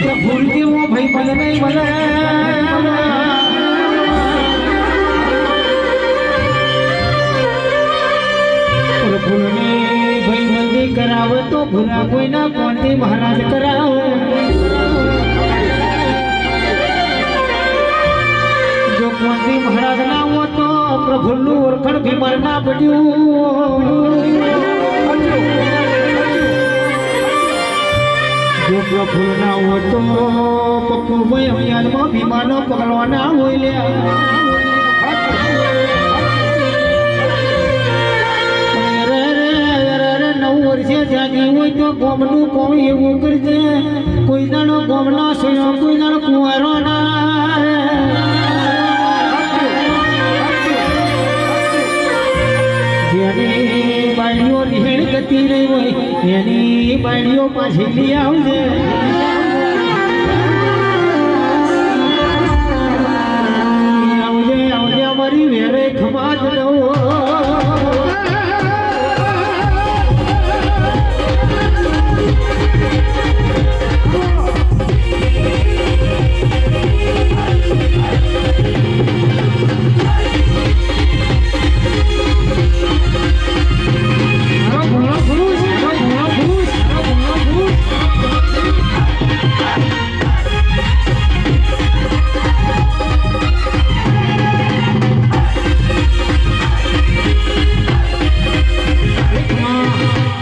ભૂલ કેવો ભાઈ મને નહીં મળે ભૂલની ભાઈ મંદી કરાવે તો ભૂલા કોઈના કોણથી મહારાજ કરાવો જો કોણથી મહારાજ ના હો તો પ્રભુનું ઓળખણ ભીમર ના પડ્યું જો પ્રભુ ના હો તો પપ્પુ ભાઈ અભિયાનમાં ભીમાનો પકડવા ના હોય લે 9 વર્ષે જાગી હોય તો ગોમનું કોમ એવું કરજે કોઈ દાડો ગોમનો સોયો કોઈ દાડો કુંવારો ના જેની બાળીઓ રેડ ગતી રહી હોય એની બાળીઓ પાછી લઈ આવજે આવજે આવજે અમારી વેરે ખમાજ દઉં